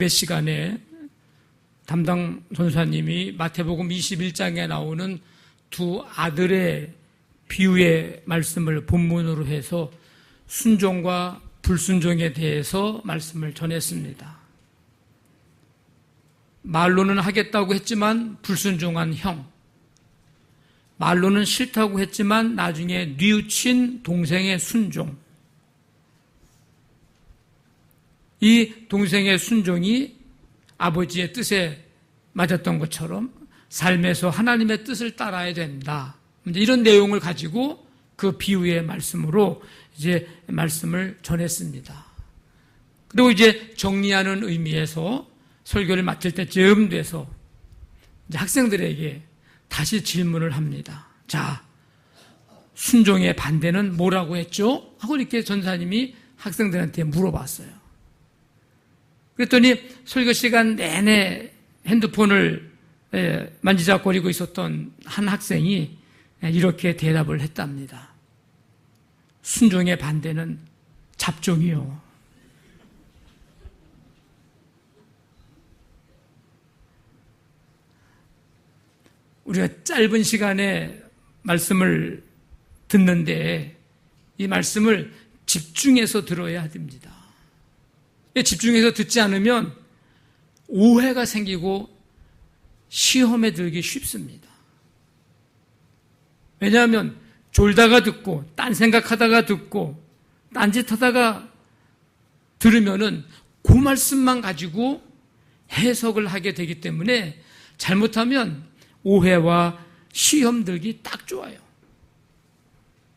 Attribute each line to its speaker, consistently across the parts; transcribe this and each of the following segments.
Speaker 1: 몇 시간에 담당 전사님이 마태복음 21장에 나오는 두 아들의 비유의 말씀을 본문으로 해서 순종과 불순종에 대해서 말씀을 전했습니다. 말로는 하겠다고 했지만 불순종한 형, 말로는 싫다고 했지만 나중에 뉘우친 동생의 순종, 이 동생의 순종이 아버지의 뜻에 맞았던 것처럼 삶에서 하나님의 뜻을 따라야 된다. 이런 내용을 가지고 그 비유의 말씀으로 이제 말씀을 전했습니다. 그리고 이제 정리하는 의미에서 설교를 마칠 때쯤 돼서 이제 학생들에게 다시 질문을 합니다. 자, 순종의 반대는 뭐라고 했죠? 하고 이렇게 전사님이 학생들한테 물어봤어요. 그랬더니 설교 시간 내내 핸드폰을 만지작거리고 있었던 한 학생이 이렇게 대답을 했답니다. 순종의 반대는 잡종이요. 우리가 짧은 시간에 말씀을 듣는데 이 말씀을 집중해서 들어야 됩니다. 집중해서 듣지 않으면 오해가 생기고 시험에 들기 쉽습니다. 왜냐하면 졸다가 듣고 딴 생각하다가 듣고 딴짓하다가 들으면은 그 말씀만 가지고 해석을 하게 되기 때문에 잘못하면 오해와 시험 들기 딱 좋아요.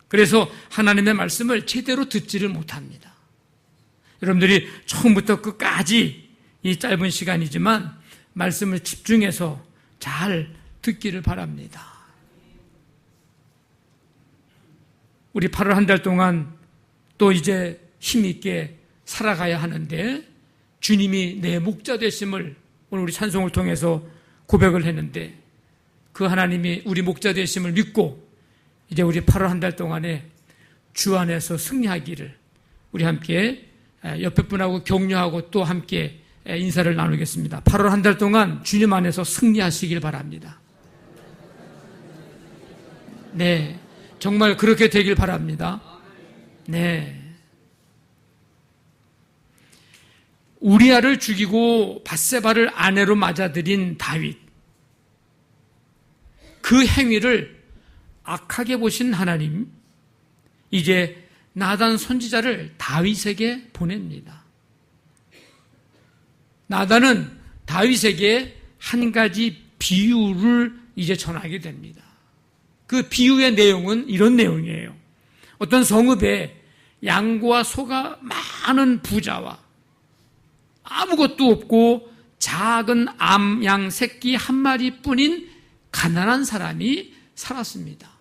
Speaker 1: 그래서 하나님의 말씀을 제대로 듣지를 못합니다. 여러분들이 처음부터 끝까지 이 짧은 시간이지만 말씀을 집중해서 잘 듣기를 바랍니다. 우리 8월 한 달 동안 또 이제 힘있게 살아가야 하는데 주님이 내 목자 되심을 오늘 우리 찬송을 통해서 고백을 했는데 그 하나님이 우리 목자 되심을 믿고 이제 우리 8월 한 달 동안에 주 안에서 승리하기를 우리 함께 옆에 분하고 격려하고 또 함께 인사를 나누겠습니다. 8월 한 달 동안 주님 안에서 승리하시길 바랍니다. 네, 정말 그렇게 되길 바랍니다. 네. 우리아를 죽이고 밧세바를 아내로 맞아들인 다윗, 그 행위를 악하게 보신 하나님, 이제 나단 선지자를 다윗에게 보냅니다. 나단은 다윗에게 한 가지 비유를 이제 전하게 됩니다. 그 비유의 내용은 이런 내용이에요. 어떤 성읍에 양과 소가 많은 부자와 아무것도 없고 작은 암양 새끼 한 마리뿐인 가난한 사람이 살았습니다.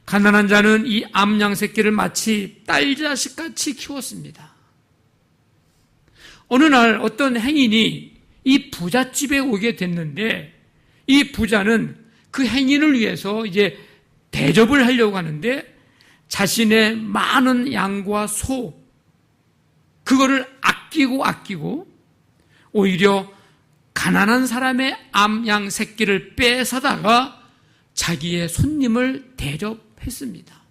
Speaker 1: 가난한 자는 이 암양 새끼를 마치 딸자식같이 키웠습니다. 어느 날 어떤 행인이 이 부잣집에 오게 됐는데 이 부자는 그 행인을 위해서 이제 대접을 하려고 하는데 자신의 많은 양과 소, 그거를 아끼고 오히려 가난한 사람의 암양 새끼를 뺏어다가 자기의 손님을 대접했습니다.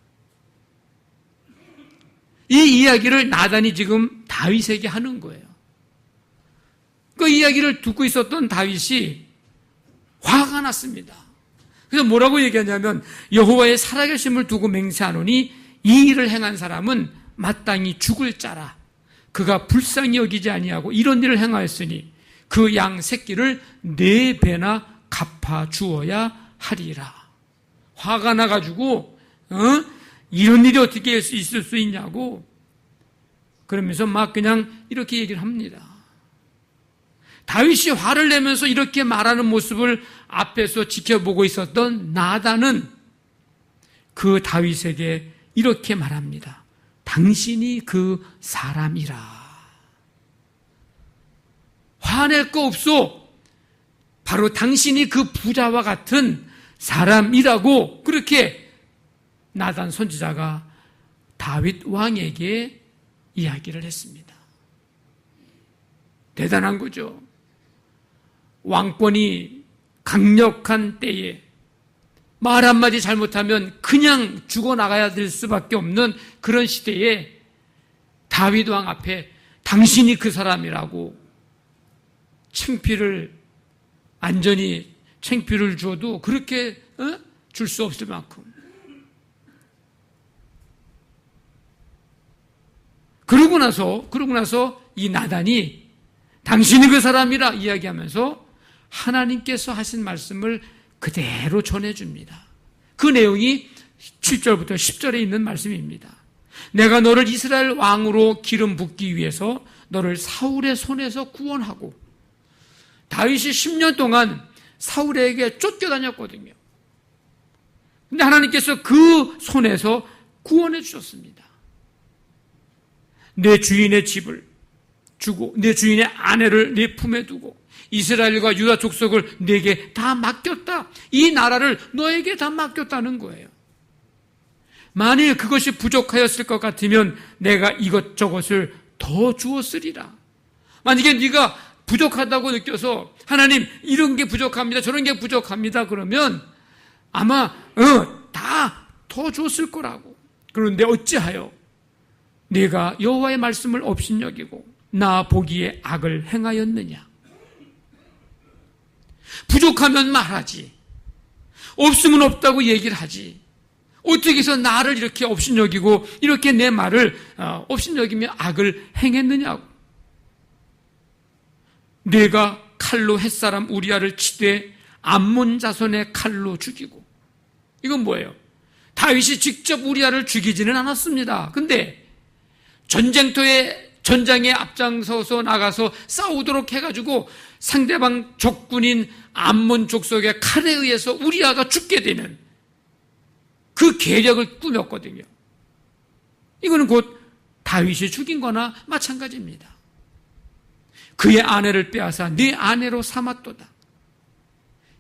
Speaker 1: 이 이야기를 나단이 지금 다윗에게 하는 거예요. 그 이야기를 듣고 있었던 다윗이 화가 났습니다. 그래서 뭐라고 얘기하냐면 여호와의 살아계심을 두고 맹세하노니 이 일을 행한 사람은 마땅히 죽을 자라. 그가 불쌍히 여기지 아니하고 이런 일을 행하였으니 그 양 새끼를 4배나 갚아 주어야 하리라. 화가 나가지고 이런 일이 어떻게 있을 수 있냐고 그러면서 막 그냥 이렇게 얘기를 합니다. 다윗이 화를 내면서 이렇게 말하는 모습을 앞에서 지켜보고 있었던 나단은 그 다윗에게 이렇게 말합니다. 당신이 그 사람이라. 화낼 거 없어. 바로 당신이 그 부자와 같은 사람이라고 그렇게 나단 선지자가 다윗 왕에게 이야기를 했습니다. 대단한 거죠. 왕권이 강력한 때에 말 한마디 잘못하면 그냥 죽어나가야 될 수밖에 없는 그런 시대에 다윗 왕 앞에 당신이 그 사람이라고 안전히 창피를 줘도 그렇게 줄 수 없을 만큼. 그러고 나서 이 나단이 당신이 그 사람이라 이야기하면서 하나님께서 하신 말씀을 그대로 전해줍니다. 그 내용이 7절부터 10절에 있는 말씀입니다. 내가 너를 이스라엘 왕으로 기름 붓기 위해서 너를 사울의 손에서 구원하고, 다윗이 10년 동안 사울에게 쫓겨다녔거든요. 근데 하나님께서 그 손에서 구원해 주셨습니다. 내 주인의 집을 주고 내 주인의 아내를 내 품에 두고 이스라엘과 유다 족속을 내게 다 맡겼다. 이 나라를 너에게 다 맡겼다는 거예요. 만일 그것이 부족하였을 것 같으면 내가 이것저것을 더 주었으리라. 만약에 네가 부족하다고 느껴서 하나님 이런 게 부족합니다, 저런 게 부족합니다 그러면 아마 다 더 줬을 거라고. 그런데 어찌하여 네가 여호와의 말씀을 업신여기고 나 보기에 악을 행하였느냐. 부족하면 말하지, 없으면 없다고 얘기를 하지, 어떻게 해서 나를 이렇게 업신여기고 이렇게 내 말을 업신여기며 악을 행했느냐고. 내가 칼로 햇사람 우리아를 치되 암몬 자손의 칼로 죽이고. 이건 뭐예요? 다윗이 직접 우리아를 죽이지는 않았습니다. 근데 전장에 앞장서서 나가서 싸우도록 해가지고 상대방 적군인 암몬 족속의 칼에 의해서 우리아가 죽게 되는 그 계략을 꾸몄거든요. 이거는 곧 다윗이 죽인 거나 마찬가지입니다. 그의 아내를 빼앗아 네 아내로 삼았도다.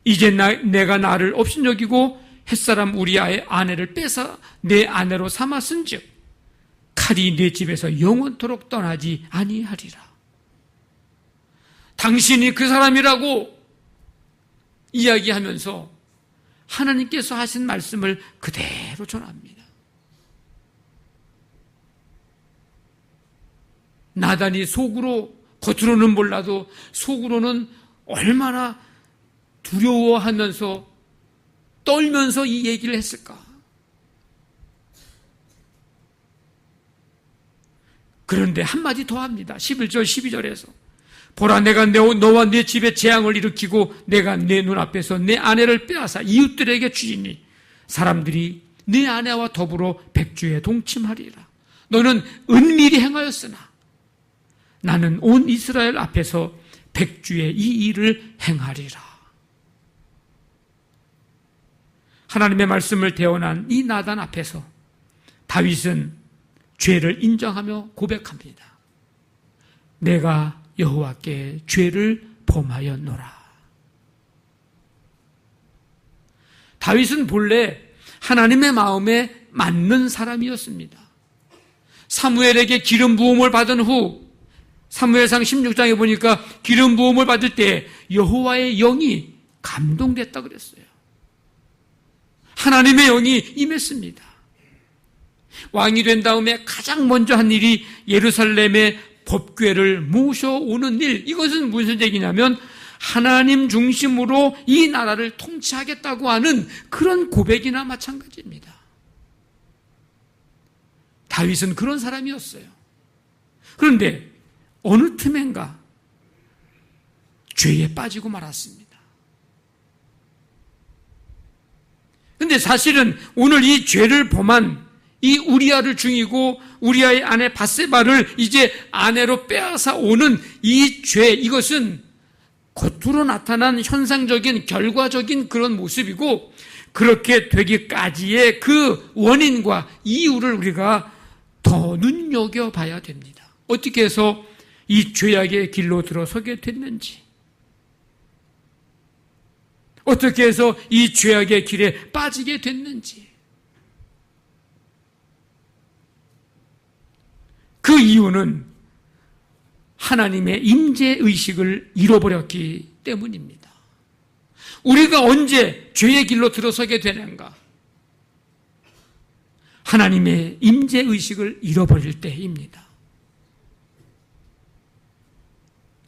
Speaker 1: 이제 내가 나를 업신여기고 햇사람 우리아의 아내를 빼앗아 내 아내로 삼았은즉 칼이 내 집에서 영원토록 떠나지 아니하리라. 당신이 그 사람이라고 이야기하면서 하나님께서 하신 말씀을 그대로 전합니다. 나단이 겉으로는 몰라도 속으로는 얼마나 두려워하면서 떨면서 이 얘기를 했을까. 그런데 한마디 더 합니다. 11절 12절에서 보라, 내가 너와 네 집에 재앙을 일으키고 내가 내 눈앞에서 내 아내를 빼앗아 이웃들에게 주이니 사람들이 네 아내와 더불어 백주에 동침하리라. 너는 은밀히 행하였으나 나는 온 이스라엘 앞에서 백주에 이 일을 행하리라. 하나님의 말씀을 대언한 이 나단 앞에서 다윗은 죄를 인정하며 고백합니다. 내가 여호와께 죄를 범하였노라. 다윗은 본래 하나님의 마음에 맞는 사람이었습니다. 사무엘에게 기름 부음을 받은 후 사무엘상 16장에 보니까 기름 부음을 받을 때 여호와의 영이 감동됐다 그랬어요. 하나님의 영이 임했습니다. 왕이 된 다음에 가장 먼저 한 일이 예루살렘의 법궤를 모셔오는 일. 이것은 무슨 얘기냐면 하나님 중심으로 이 나라를 통치하겠다고 하는 그런 고백이나 마찬가지입니다. 다윗은 그런 사람이었어요. 그런데 어느 틈엔가 죄에 빠지고 말았습니다. 근데 사실은 오늘 이 죄를 범한 이 우리아를 죽이고 우리아의 아내 밧세바를 이제 아내로 빼앗아 오는 이 죄, 이것은 겉으로 나타난 현상적인 결과적인 그런 모습이고, 그렇게 되기까지의 그 원인과 이유를 우리가 더 눈여겨봐야 됩니다. 어떻게 해서 이 죄악의 길로 들어서게 됐는지, 어떻게 해서 이 죄악의 길에 빠지게 됐는지, 그 이유는 하나님의 임재의식을 잃어버렸기 때문입니다. 우리가 언제 죄의 길로 들어서게 되는가? 하나님의 임재의식을 잃어버릴 때입니다.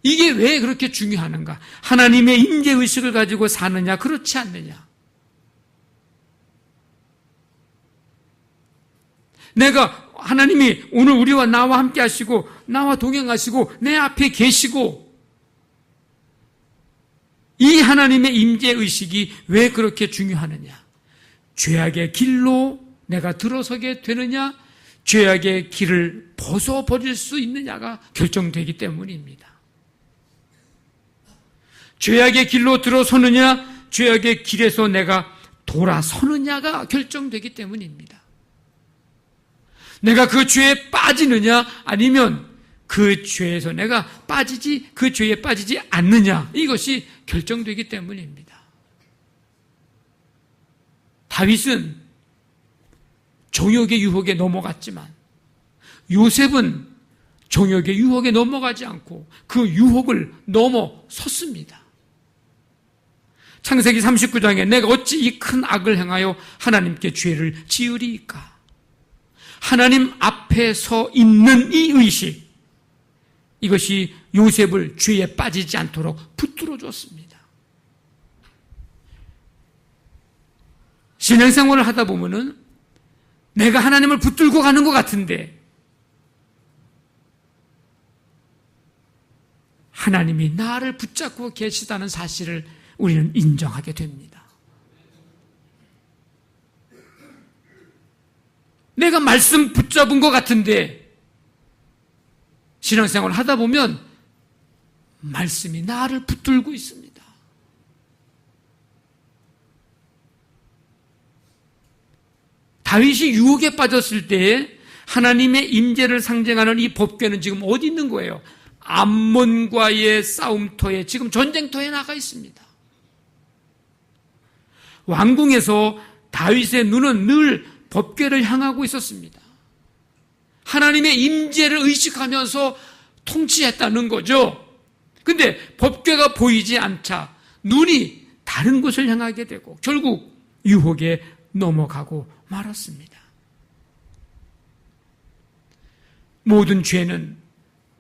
Speaker 1: 이게 왜 그렇게 중요하는가? 하나님의 임재의식을 가지고 사느냐, 그렇지 않느냐? 내가 하나님이 오늘 우리와 나와 함께 하시고 나와 동행하시고 내 앞에 계시고 이 하나님의 임재의식이 왜 그렇게 중요하느냐? 죄악의 길로 내가 들어서게 되느냐, 죄악의 길을 벗어버릴 수 있느냐가 결정되기 때문입니다. 죄악의 길로 들어서느냐, 죄악의 길에서 내가 돌아서느냐가 결정되기 때문입니다. 내가 그 죄에 빠지느냐, 아니면 그 죄에서 내가 그 죄에 빠지지 않느냐, 이것이 결정되기 때문입니다. 다윗은 정욕의 유혹에 넘어갔지만 요셉은 정욕의 유혹에 넘어가지 않고 그 유혹을 넘어섰습니다. 창세기 39장에 내가 어찌 이 큰 악을 행하여 하나님께 죄를 지으리이까? 하나님 앞에 서 있는 이 의식, 이것이 요셉을 죄에 빠지지 않도록 붙들어 줬습니다. 신앙생활을 하다 보면은 내가 하나님을 붙들고 가는 것 같은데 하나님이 나를 붙잡고 계시다는 사실을 우리는 인정하게 됩니다. 내가 말씀 붙잡은 것 같은데 신앙생활을 하다 보면 말씀이 나를 붙들고 있습니다. 다윗이 유혹에 빠졌을 때에 하나님의 임재를 상징하는 이 법궤는 지금 어디 있는 거예요? 암몬과의 싸움터에, 지금 전쟁터에 나가 있습니다. 왕궁에서 다윗의 눈은 늘 법궤를 향하고 있었습니다. 하나님의 임재를 의식하면서 통치했다는 거죠. 근데 법궤가 보이지 않자 눈이 다른 곳을 향하게 되고 결국 유혹에 넘어가고 말았습니다. 모든 죄는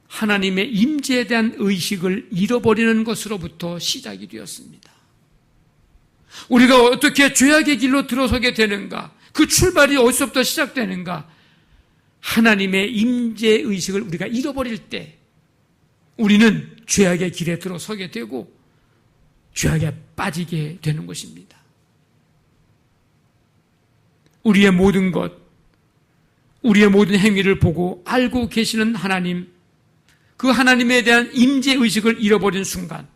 Speaker 1: 하나님의 임재에 대한 의식을 잃어버리는 것으로부터 시작이 되었습니다. 우리가 어떻게 죄악의 길로 들어서게 되는가? 그 출발이 어디서부터 시작되는가? 하나님의 임재의식을 우리가 잃어버릴 때 우리는 죄악의 길에 들어서게 되고 죄악에 빠지게 되는 것입니다. 우리의 모든 것, 우리의 모든 행위를 보고 알고 계시는 하나님, 그 하나님에 대한 임재의식을 잃어버린 순간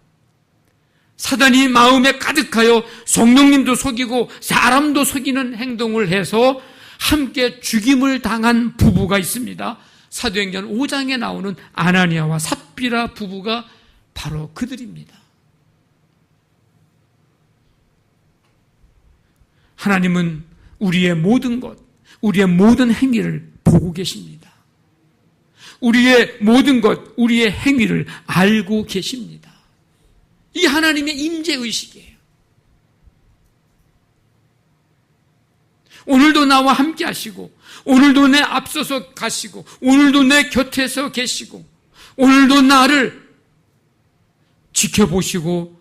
Speaker 1: 사단이 마음에 가득하여 성령님도 속이고 사람도 속이는 행동을 해서 함께 죽임을 당한 부부가 있습니다. 사도행전 5장에 나오는 아나니아와 삽비라 부부가 바로 그들입니다. 하나님은 우리의 모든 것, 우리의 모든 행위를 보고 계십니다. 우리의 모든 것, 우리의 행위를 알고 계십니다. 이 하나님의 임재의식이에요. 오늘도 나와 함께 하시고, 오늘도 내 앞서서 가시고, 오늘도 내 곁에서 계시고, 오늘도 나를 지켜보시고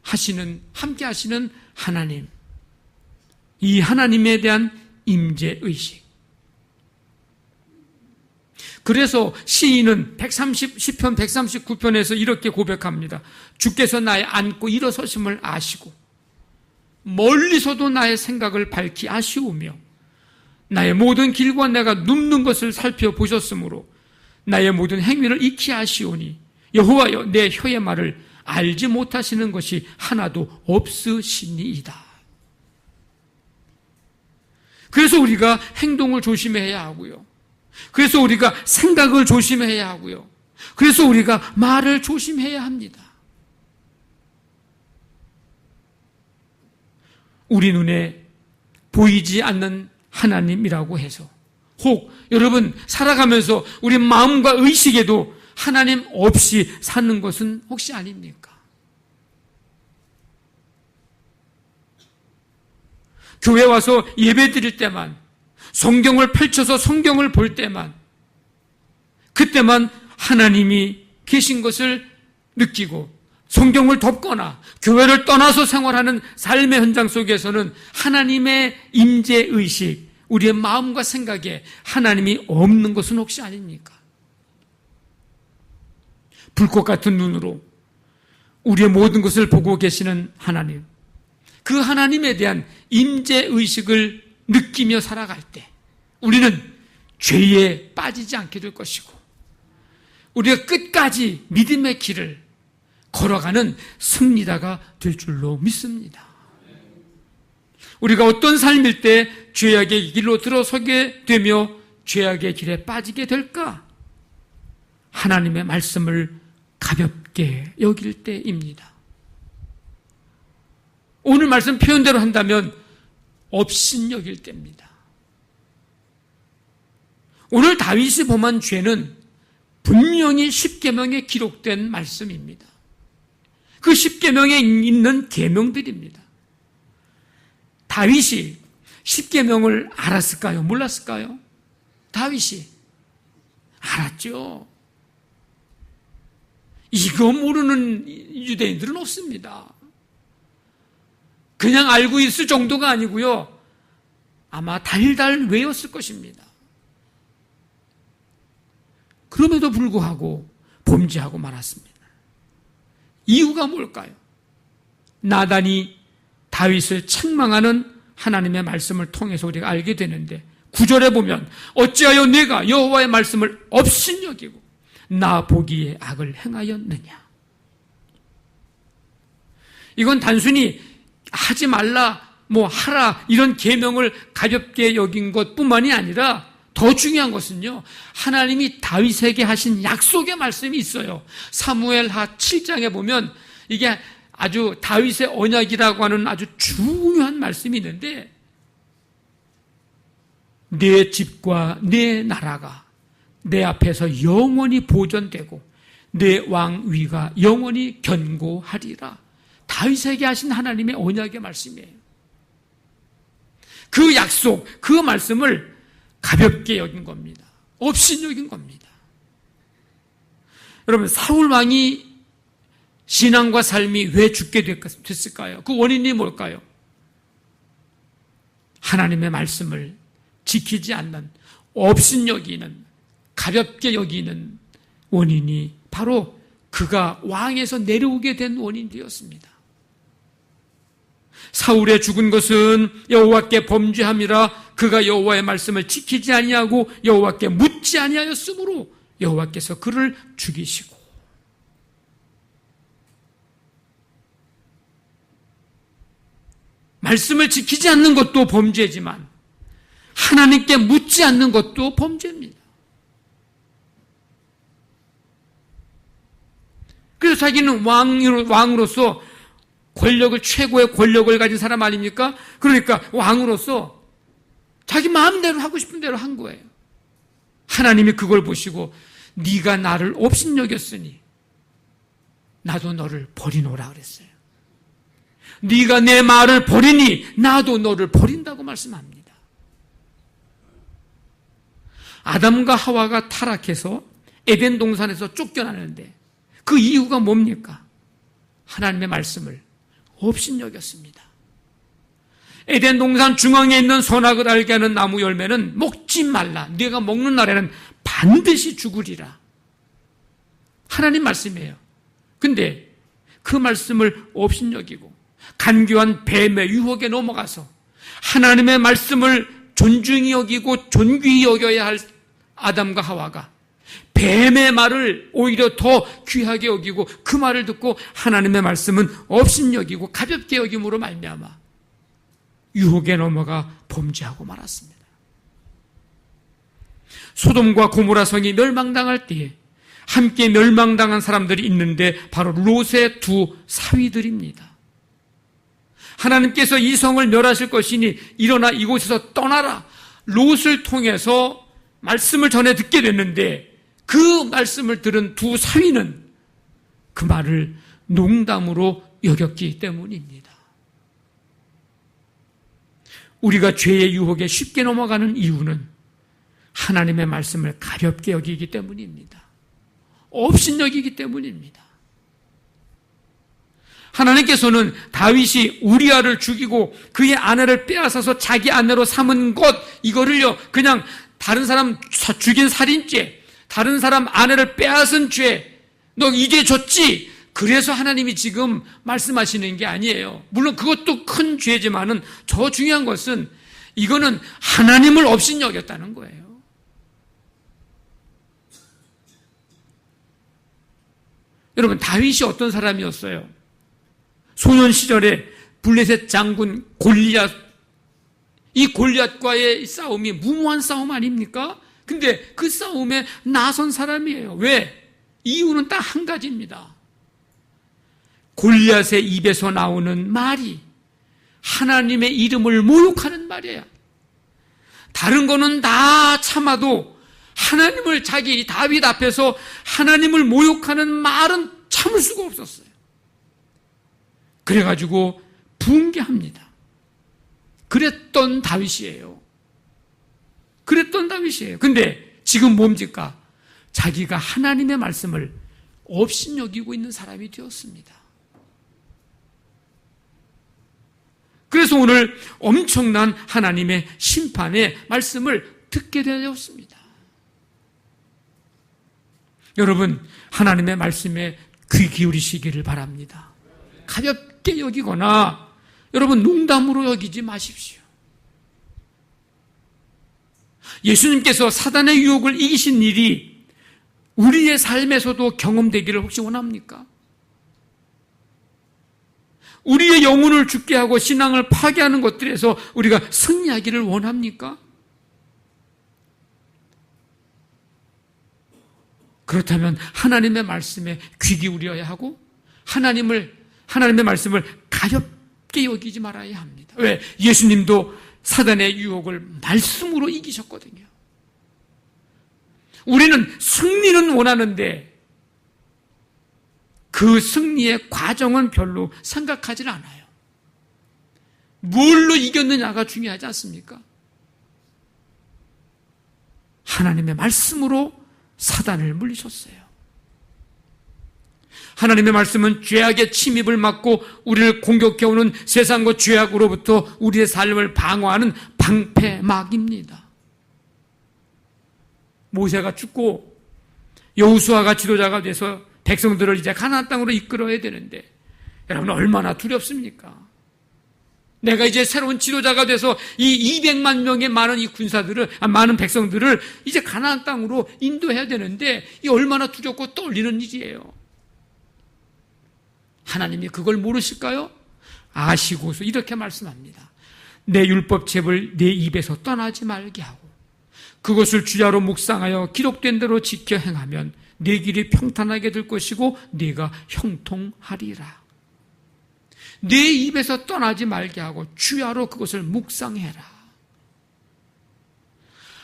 Speaker 1: 하시는, 함께 하시는 하나님. 이 하나님에 대한 임재의식. 그래서 시인은 10편 139편에서 이렇게 고백합니다. 주께서 나의 앉고 일어서심을 아시고 멀리서도 나의 생각을 밝히 아시오며 나의 모든 길과 내가 눕는 것을 살펴보셨으므로 나의 모든 행위를 익히 아시오니 여호와여 내 혀의 말을 알지 못하시는 것이 하나도 없으시니이다. 그래서 우리가 행동을 조심해야 하고요. 그래서 우리가 생각을 조심해야 하고요. 그래서 우리가 말을 조심해야 합니다. 우리 눈에 보이지 않는 하나님이라고 해서 혹 여러분 살아가면서 우리 마음과 의식에도 하나님 없이 사는 것은 혹시 아닙니까? 교회 와서 예배 드릴 때만, 성경을 펼쳐서 성경을 볼 때만, 그때만 하나님이 계신 것을 느끼고 성경을 덮거나 교회를 떠나서 생활하는 삶의 현장 속에서는 하나님의 임재의식, 우리의 마음과 생각에 하나님이 없는 것은 혹시 아닙니까? 불꽃 같은 눈으로 우리의 모든 것을 보고 계시는 하나님, 그 하나님에 대한 임재의식을 느끼며 살아갈 때 우리는 죄에 빠지지 않게 될 것이고 우리가 끝까지 믿음의 길을 걸어가는 승리자가 될 줄로 믿습니다. 우리가 어떤 삶일 때 죄악의 길로 들어서게 되며 죄악의 길에 빠지게 될까? 하나님의 말씀을 가볍게 여길 때입니다. 오늘 말씀 표현대로 한다면 업신여길 때입니다. 오늘 다윗이 범한 죄는 분명히 십계명에 기록된 말씀입니다. 그 십계명에 있는 계명들입니다. 다윗이 십계명을 알았을까요? 몰랐을까요? 다윗이 알았죠. 이거 모르는 유대인들은 없습니다. 그냥 알고 있을 정도가 아니고요, 아마 달달 외웠을 것입니다. 그럼에도 불구하고 범죄하고 말았습니다. 이유가 뭘까요? 나단이 다윗을 책망하는 하나님의 말씀을 통해서 우리가 알게 되는데, 9절에 보면 어찌하여 내가 여호와의 말씀을 업신여기고 나 보기에 악을 행하였느냐. 이건 단순히 하지 말라, 하라 이런 계명을 가볍게 여긴 것뿐만이 아니라 더 중요한 것은요, 하나님이 다윗에게 하신 약속의 말씀이 있어요. 사무엘하 7장에 보면 이게 아주 다윗의 언약이라고 하는 아주 중요한 말씀이 있는데, 내 집과 내 나라가 내 앞에서 영원히 보존되고 내 왕위가 영원히 견고하리라. 다윗에게 하신 하나님의 언약의 말씀이에요. 그 약속, 그 말씀을 가볍게 여긴 겁니다. 업신여긴 겁니다. 여러분, 사울 왕이 신앙과 삶이 왜 죽게 됐을까요? 그 원인이 뭘까요? 하나님의 말씀을 지키지 않는, 업신여기는, 가볍게 여기는 원인이 바로 그가 왕에서 내려오게 된 원인이었습니다. 사울의 죽은 것은 여호와께 범죄함이라 그가 여호와의 말씀을 지키지 아니하고 여호와께 묻지 아니하였으므로 여호와께서 그를 죽이시고, 말씀을 지키지 않는 것도 범죄지만 하나님께 묻지 않는 것도 범죄입니다. 그래서 자기는 왕으로서 권력을, 최고의 권력을 가진 사람 아닙니까? 그러니까 왕으로서 자기 마음대로 하고 싶은 대로 한 거예요. 하나님이 그걸 보시고 네가 나를 업신여겼으니 나도 너를 버리노라 그랬어요. 네가 내 말을 버리니 나도 너를 버린다고 말씀합니다. 아담과 하와가 타락해서 에덴 동산에서 쫓겨나는데 그 이유가 뭡니까? 하나님의 말씀을 업신여겼습니다. 에덴 동산 중앙에 있는 선악을 알게 하는 나무 열매는 먹지 말라. 네가 먹는 날에는 반드시 죽으리라. 하나님 말씀이에요. 근데 그 말씀을 업신여기고 간교한 뱀의 유혹에 넘어가서 하나님의 말씀을 존중히 여기고 존귀히 여겨야 할 아담과 하와가 뱀의 말을 오히려 더 귀하게 여기고 그 말을 듣고 하나님의 말씀은 업신여기고 가볍게 여김으로 말미암아 유혹에 넘어가 범죄하고 말았습니다. 소돔과 고모라 성이 멸망당할 때에 함께 멸망당한 사람들이 있는데 바로 롯의 두 사위들입니다. 하나님께서 이 성을 멸하실 것이니 일어나 이곳에서 떠나라. 롯을 통해서 말씀을 전해 듣게 됐는데 그 말씀을 들은 두 사위는 그 말을 농담으로 여겼기 때문입니다. 우리가 죄의 유혹에 쉽게 넘어가는 이유는 하나님의 말씀을 가볍게 여기기 때문입니다. 업신여기기 때문입니다. 하나님께서는 다윗이 우리아를 죽이고 그의 아내를 빼앗아서 자기 아내로 삼은 것, 이거를요 그냥 다른 사람 죽인 살인죄, 다른 사람 아내를 빼앗은 죄, 너 이게 졌지? 그래서 하나님이 지금 말씀하시는 게 아니에요. 물론 그것도 큰 죄지만은 더 중요한 것은 이거는 하나님을 업신여겼다는 거예요. 여러분, 다윗이 어떤 사람이었어요? 소년 시절에 블레셋 장군 골리앗, 이 골리앗과의 싸움이 무모한 싸움 아닙니까? 근데 그 싸움에 나선 사람이에요. 왜? 이유는 딱 한 가지입니다. 골리앗의 입에서 나오는 말이 하나님의 이름을 모욕하는 말이에요. 다른 거는 다 참아도 하나님을, 자기 다윗 앞에서 하나님을 모욕하는 말은 참을 수가 없었어요. 그래가지고 붕괴합니다. 그랬던 다윗이에요. 근데 지금 뭡니까? 자기가 하나님의 말씀을 업신여기고 있는 사람이 되었습니다. 그래서 오늘 엄청난 하나님의 심판의 말씀을 듣게 되었습니다. 여러분, 하나님의 말씀에 귀 기울이시기를 바랍니다. 가볍게 여기거나 여러분 농담으로 여기지 마십시오. 예수님께서 사단의 유혹을 이기신 일이 우리의 삶에서도 경험되기를 혹시 원합니까? 우리의 영혼을 죽게 하고 신앙을 파괴하는 것들에서 우리가 승리하기를 원합니까? 그렇다면 하나님의 말씀에 귀 기울여야 하고 하나님의 말씀을 가볍게 여기지 말아야 합니다. 왜? 예수님도 사단의 유혹을 말씀으로 이기셨거든요. 우리는 승리는 원하는데 그 승리의 과정은 별로 생각하지 않아요. 뭘로 이겼느냐가 중요하지 않습니까? 하나님의 말씀으로 사단을 물리셨어요. 하나님의 말씀은 죄악의 침입을 막고 우리를 공격해오는 세상과 죄악으로부터 우리의 삶을 방어하는 방패막입니다. 모세가 죽고 여호수아가 지도자가 돼서 백성들을 이제 가나안 땅으로 이끌어야 되는데 여러분 얼마나 두렵습니까? 내가 이제 새로운 지도자가 돼서 이 200만 명의 많은 이 군사들을, 많은 백성들을 이제 가나안 땅으로 인도해야 되는데 이 얼마나 두렵고 떨리는 일이에요. 하나님이 그걸 모르실까요? 아시고서 이렇게 말씀합니다. 내 율법책을 내 입에서 떠나지 말게 하고 그것을 주야로 묵상하여 기록된 대로 지켜 행하면 내 길이 평탄하게 될 것이고 네가 형통하리라. 내 입에서 떠나지 말게 하고 주야로 그것을 묵상해라.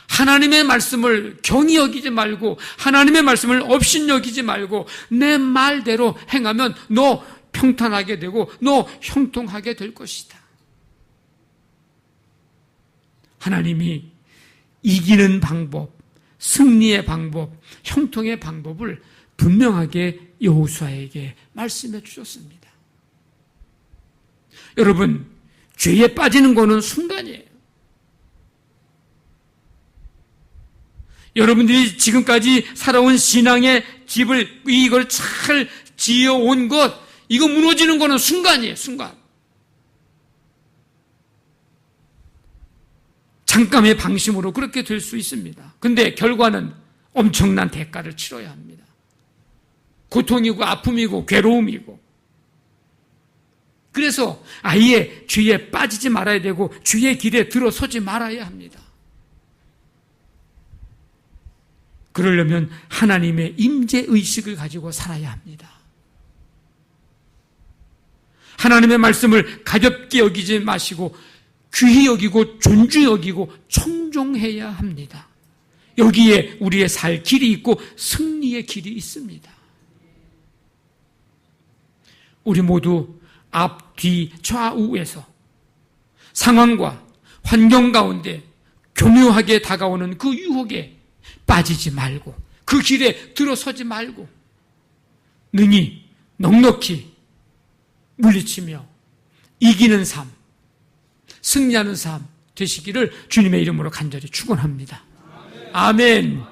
Speaker 1: 하나님의 말씀을 경히 여기지 말고 하나님의 말씀을 업신여기지 말고 내 말대로 행하면 너 평탄하게 되고 너 형통하게 될 것이다. 하나님이 이기는 방법, 승리의 방법, 형통의 방법을 분명하게 여호수아에게 말씀해 주셨습니다. 여러분, 죄에 빠지는 것은 순간이에요. 여러분들이 지금까지 살아온 신앙의 집을 이걸 잘 지어온 것, 이거 무너지는 것은 순간이에요. 순간. 잠깐의 방심으로 그렇게 될 수 있습니다. 근데 결과는 엄청난 대가를 치러야 합니다. 고통이고 아픔이고 괴로움이고. 그래서 아예 죄에 빠지지 말아야 되고 죄의 길에 들어서지 말아야 합니다. 그러려면 하나님의 임재의식을 가지고 살아야 합니다. 하나님의 말씀을 가볍게 여기지 마시고 귀히 여기고 존중히 여기고 청종해야 합니다. 여기에 우리의 살 길이 있고 승리의 길이 있습니다. 우리 모두 앞, 뒤, 좌우에서 상황과 환경 가운데 교묘하게 다가오는 그 유혹에 빠지지 말고 그 길에 들어서지 말고 능히 넉넉히 물리치며 이기는 삶, 승리하는 삶 되시기를 주님의 이름으로 간절히 축원합니다. 아멘.